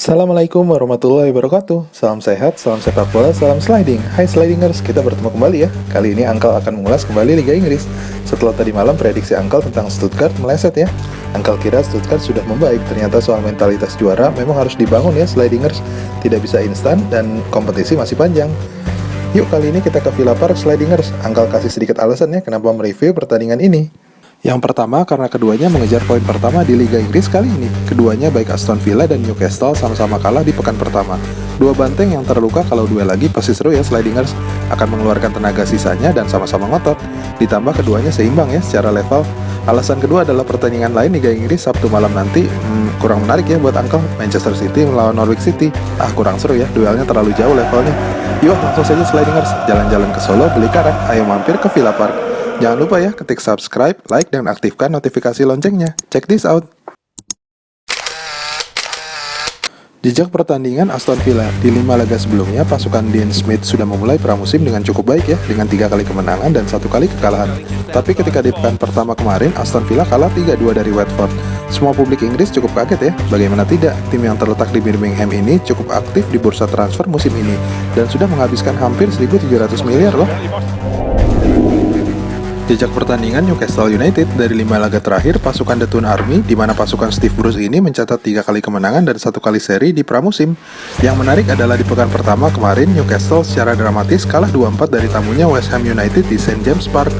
Assalamualaikum warahmatullahi wabarakatuh. Salam sehat, salam sepak bola, salam sliding. Hai Slidingers, kita bertemu kembali ya. Kali ini Uncle akan mengulas kembali Liga Inggris. Setelah tadi malam prediksi Uncle tentang Stuttgart meleset ya. Uncle kira Stuttgart sudah membaik, ternyata soal mentalitas juara memang harus dibangun ya Slidingers. Tidak bisa instan dan kompetisi masih panjang. Yuk kali ini kita ke Villa Park Slidingers. Uncle kasih sedikit alasan ya kenapa mereview pertandingan ini. Yang pertama, karena keduanya mengejar poin pertama di Liga Inggris kali ini. Keduanya baik Aston Villa dan Newcastle sama-sama kalah di pekan pertama. Dua banteng yang terluka kalau duel lagi pasti seru ya Slidingers. Akan mengeluarkan tenaga sisanya dan sama-sama ngotot. Ditambah keduanya seimbang ya secara level. Alasan kedua adalah pertandingan lain Liga Inggris Sabtu malam nanti kurang menarik ya buat Uncle. Manchester City melawan Norwich City. Kurang seru ya, duelnya terlalu jauh levelnya. Yuk langsung saja Slidingers, jalan-jalan ke Solo beli karet. Ayo mampir ke Villa Park. Jangan lupa ya, ketik subscribe, like, dan aktifkan notifikasi loncengnya. Check this out. Jejak pertandingan Aston Villa di 5 laga sebelumnya, pasukan Dean Smith sudah memulai pramusim dengan cukup baik ya, dengan 3 kali kemenangan dan 1 kali kekalahan. Tapi ketika di pekan pertama kemarin, Aston Villa kalah 3-2 dari Watford. Semua publik Inggris cukup kaget ya, bagaimana tidak, tim yang terletak di Birmingham ini cukup aktif di bursa transfer musim ini, dan sudah menghabiskan hampir 1.700 miliar loh. Jejak pertandingan Newcastle United dari 5 laga terakhir pasukan The Toon Army, di mana pasukan Steve Bruce ini mencatat 3 kali kemenangan dan 1 kali seri di pramusim. Yang menarik adalah di pekan pertama kemarin Newcastle secara dramatis kalah 2-4 dari tamunya West Ham United di St James Park.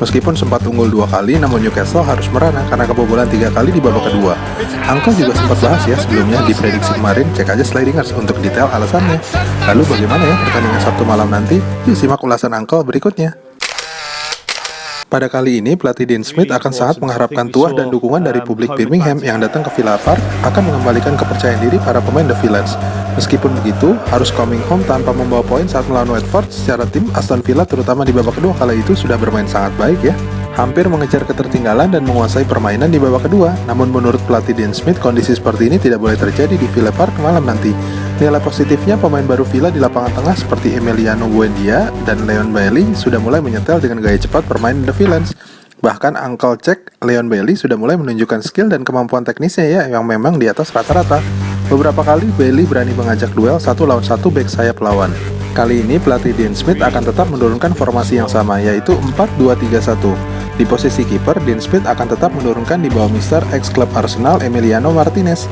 Meskipun sempat unggul 2 kali, namun Newcastle harus merana karena kebobolan 3 kali di babak kedua. Uncle juga sempat bahas ya sebelumnya di prediksi kemarin, cek aja Slidingers untuk detail alasannya. Lalu bagaimana ya pertandingan Sabtu malam nanti? Yuk simak ulasan Uncle berikutnya. Pada kali ini, pelatih Dean Smith akan sangat mengharapkan tuah dan dukungan dari publik Birmingham yang datang ke Villa Park akan mengembalikan kepercayaan diri para pemain The Villains. Meskipun begitu, harus coming home tanpa membawa poin saat melawan Watford, secara tim Aston Villa terutama di babak kedua kala itu sudah bermain sangat baik ya. Hampir mengejar ketertinggalan dan menguasai permainan di babak kedua. Namun menurut pelatih Dean Smith, kondisi seperti ini tidak boleh terjadi di Villa Park malam nanti. Nilai positifnya pemain baru Villa di lapangan tengah seperti Emiliano Buendia dan Leon Bailey sudah mulai menyetel dengan gaya cepat permainan The Villains. Bahkan Uncle cek, Leon Bailey sudah mulai menunjukkan skill dan kemampuan teknisnya ya yang memang di atas rata-rata. Beberapa kali Bailey berani mengajak duel 1 lawan 1 back sayap lawan. Kali ini pelatih Dean Smith akan tetap menurunkan formasi yang sama, yaitu 4-2-3-1. Di posisi kiper, Dean Smith akan tetap menurunkan di bawah Mister ex-klub Arsenal Emiliano Martinez.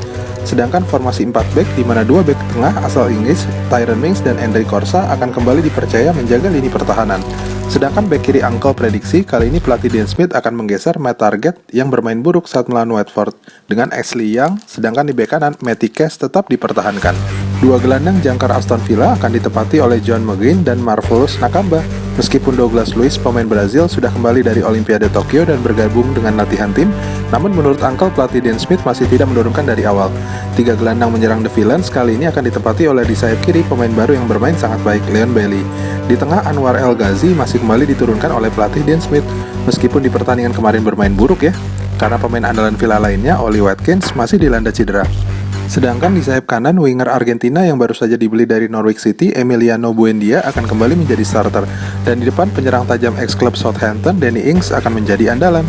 Sedangkan formasi 4 back di mana 2 back tengah asal Inggris, Tyrone Mings dan Andre Corsa akan kembali dipercaya menjaga lini pertahanan. Sedangkan back kiri Uncle prediksi kali ini pelatih Dean Smith akan menggeser Matt Targett yang bermain buruk saat melawan Watford dengan Ashley Young, sedangkan di back kanan Matty Cash tetap dipertahankan. Dua gelandang jangkar Aston Villa akan ditempati oleh John McGinn dan Marvelous Nakamba. Meskipun Douglas Luiz, pemain Brazil, sudah kembali dari Olimpiade Tokyo dan bergabung dengan latihan tim, namun menurut Uncle pelatih Dean Smith masih tidak menurunkan dari awal. 3 gelandang menyerang The Villains kali ini akan ditempati oleh di sayap kiri pemain baru yang bermain sangat baik, Leon Bailey. Di tengah Anwar El Ghazi masih kembali diturunkan oleh pelatih Dean Smith, meskipun di pertandingan kemarin bermain buruk ya, karena pemain andalan Villa lainnya, Oli Watkins, masih dilanda cedera. Sedangkan di sayap kanan, winger Argentina yang baru saja dibeli dari Norwich City, Emiliano Buendia akan kembali menjadi starter. Dan di depan penyerang tajam ex-klub Southampton, Danny Ings akan menjadi andalan.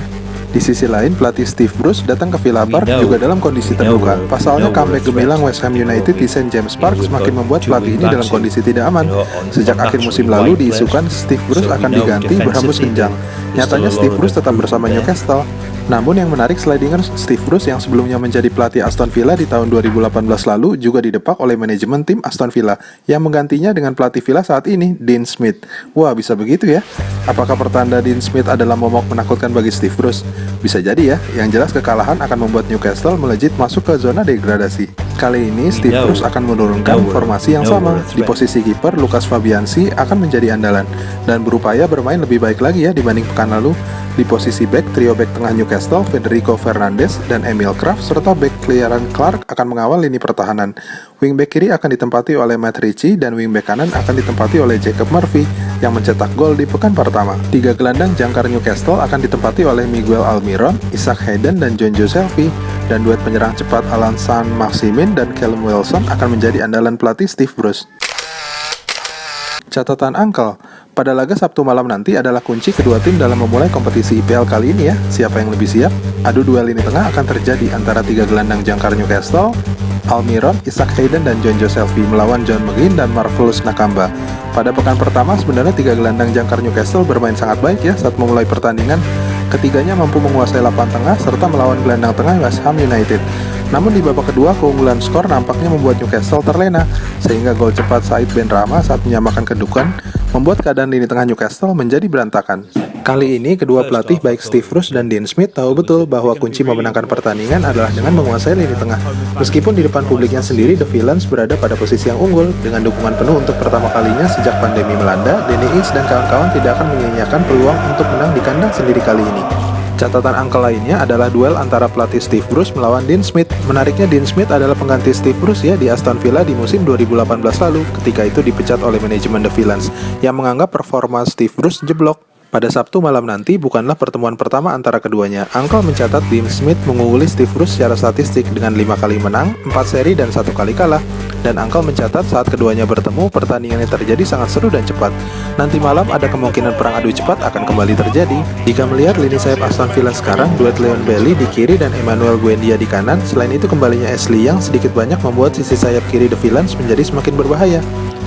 Di sisi lain, pelatih Steve Bruce datang ke Villa Park juga dalam kondisi terluka. Pasalnya comeback gemilang West Ham United di St James Park semakin membuat pelatih ini dalam kondisi tidak aman. Sejak akhir musim lalu diisukan Steve Bruce akan diganti berhembus kencang. Nyatanya Steve Bruce tetap bersama Newcastle. Namun yang menarik Slidingers, Steve Bruce yang sebelumnya menjadi pelatih Aston Villa di tahun 2018 lalu juga didepak oleh manajemen tim Aston Villa yang menggantinya dengan pelatih Villa saat ini, Dean Smith. Wah, bisa begitu ya? Apakah pertanda Dean Smith adalah momok menakutkan bagi Steve Bruce? Bisa jadi ya, yang jelas kekalahan akan membuat Newcastle melejit masuk ke zona degradasi. Kali ini Steve Bruce akan menurunkan formasi yang sama. Di posisi kiper, Lucas Fabianski akan menjadi andalan dan berupaya bermain lebih baik lagi ya dibanding pekan lalu. Di posisi back, trio back tengah Newcastle, Federico Fernandes dan Emil Kraft serta back Kieran Clark akan mengawal lini pertahanan. Wingback kiri akan ditempati oleh Matt Ritchie dan wingback kanan akan ditempati oleh Jacob Murphy yang mencetak gol di pekan pertama. 3 gelandang jangkar Newcastle akan ditempati oleh Miguel Almiron, Isaac Hayden dan John Joe Shelby, dan duet penyerang cepat Alan Saint-Maximin dan Callum Wilson akan menjadi andalan pelatih Steve Bruce. Catatan Uncle, Pada laga Sabtu malam nanti adalah kunci kedua tim dalam memulai kompetisi IPL kali ini ya. Siapa yang lebih siap? Adu duel lini tengah akan terjadi antara tiga gelandang jangkar Newcastle, Almiron, Isaac Hayden, dan John Joe Shelvey melawan John McGinn dan Marvelous Nakamba. Pada pekan pertama sebenarnya tiga gelandang jangkar Newcastle bermain sangat baik ya saat memulai pertandingan. Ketiganya mampu menguasai lapangan tengah serta melawan gelandang tengah West Ham United. Namun di babak kedua keunggulan skor nampaknya membuat Newcastle terlena, sehingga gol cepat Said Benrahma saat menyamakan kedudukan membuat keadaan lini tengah Newcastle menjadi berantakan. Kali ini kedua pelatih baik Steve Bruce dan Dean Smith tahu betul bahwa kunci memenangkan pertandingan adalah dengan menguasai lini tengah. Meskipun di depan publiknya sendiri The Villains berada pada posisi yang unggul dengan dukungan penuh untuk pertama kalinya sejak pandemi melanda, Danny Ings dan kawan-kawan tidak akan menyia-nyiakan peluang untuk menang di kandang sendiri kali ini. Catatan angka lainnya adalah duel antara pelatih Steve Bruce melawan Dean Smith. Menariknya Dean Smith adalah pengganti Steve Bruce ya di Aston Villa di musim 2018 lalu, ketika itu dipecat oleh manajemen The Villains yang menganggap performa Steve Bruce jeblok. Pada Sabtu malam nanti bukanlah pertemuan pertama antara keduanya. Uncle mencatat Dean Smith mengungguli Steve Bruce secara statistik dengan 5 kali menang, 4 seri dan 1 kali kalah. Dan Uncle mencatat saat keduanya bertemu, pertandingan yang terjadi sangat seru dan cepat. Nanti malam ada kemungkinan perang adu cepat akan kembali terjadi. Jika melihat lini sayap Aston Villa sekarang, duet Leon Bailey di kiri dan Emmanuel Buendia di kanan. Selain itu kembalinya Ashley Young sedikit banyak membuat sisi sayap kiri The Villains menjadi semakin berbahaya.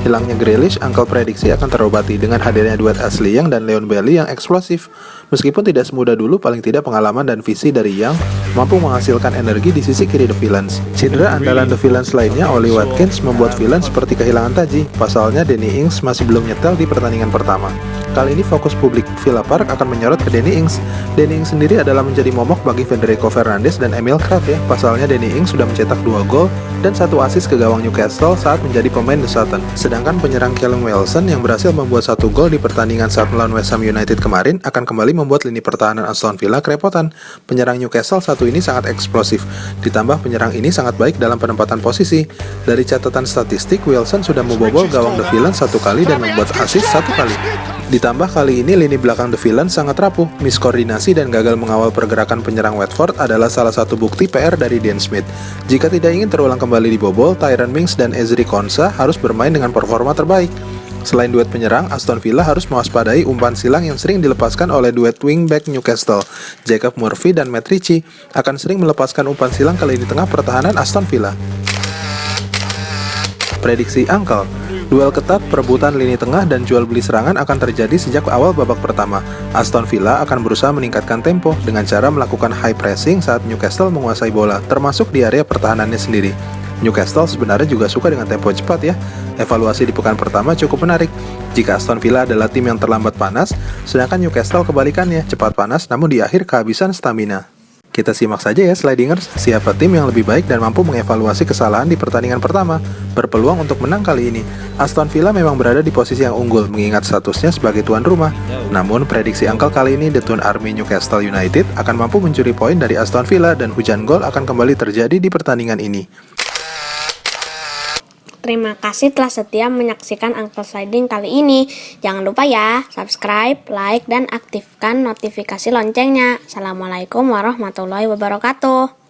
Hilangnya Grealish, Uncle prediksi akan terobati dengan hadirnya duet Ashley Young dan Leon Bailey yang eksplosif. Meskipun tidak semudah dulu, paling tidak pengalaman dan visi dari Young mampu menghasilkan energi di sisi kiri The Villains. Cedera andalan The Villains lainnya, Oli Watkins, membuat Villains seperti kehilangan taji. Pasalnya Danny Ings masih belum nyetel di pertandingan pertama. Kali ini fokus publik Villa Park akan menyorot ke Danny Ings. Danny Ings sendiri adalah menjadi momok bagi Federico Fernandes dan Emil Krafth ya. Pasalnya Danny Ings sudah mencetak 2 gol dan 1 assist ke gawang Newcastle saat menjadi pemain The Southern. Sedangkan penyerang Callum Wilson yang berhasil membuat 1 gol di pertandingan saat melawan West Ham United kemarin akan kembali membuat lini pertahanan Aston Villa kerepotan. Penyerang Newcastle satu ini sangat eksplosif, ditambah penyerang ini sangat baik dalam penempatan posisi. Dari catatan statistik, Wilson sudah membobol gawang The Villains 1 kali dan membuat assist 1 kali. Ditambah kali ini lini belakang The Villains sangat rapuh, miskoordinasi dan gagal mengawal pergerakan penyerang Watford adalah salah satu bukti PR dari Dean Smith. Jika tidak ingin terulang kembali dibobol, Tyrone Mings dan Ezri Konsa harus bermain dengan performa terbaik. Selain duet penyerang, Aston Villa harus mewaspadai umpan silang yang sering dilepaskan oleh duet wingback Newcastle. Jacob Murphy dan Matt Ritchie akan sering melepaskan umpan silang ke lini tengah pertahanan Aston Villa. Prediksi Uncle, duel ketat, perebutan lini tengah, dan jual beli serangan akan terjadi sejak awal babak pertama. Aston Villa akan berusaha meningkatkan tempo dengan cara melakukan high pressing saat Newcastle menguasai bola, termasuk di area pertahanannya sendiri. Newcastle sebenarnya juga suka dengan tempo cepat ya. Evaluasi di pekan pertama cukup menarik. Jika Aston Villa adalah tim yang terlambat panas, sedangkan Newcastle kebalikannya, cepat panas namun di akhir kehabisan stamina. Kita simak saja ya Slidingers, siapa tim yang lebih baik dan mampu mengevaluasi kesalahan di pertandingan pertama, berpeluang untuk menang kali ini. Aston Villa memang berada di posisi yang unggul mengingat statusnya sebagai tuan rumah. Namun prediksi Uncle kali ini The Toon Army Newcastle United akan mampu mencuri poin dari Aston Villa dan hujan gol akan kembali terjadi di pertandingan ini. Terima kasih telah setia menyaksikan Uncle Sliding kali ini. Jangan lupa ya, subscribe, like, dan aktifkan notifikasi loncengnya. Assalamualaikum warahmatullahi wabarakatuh.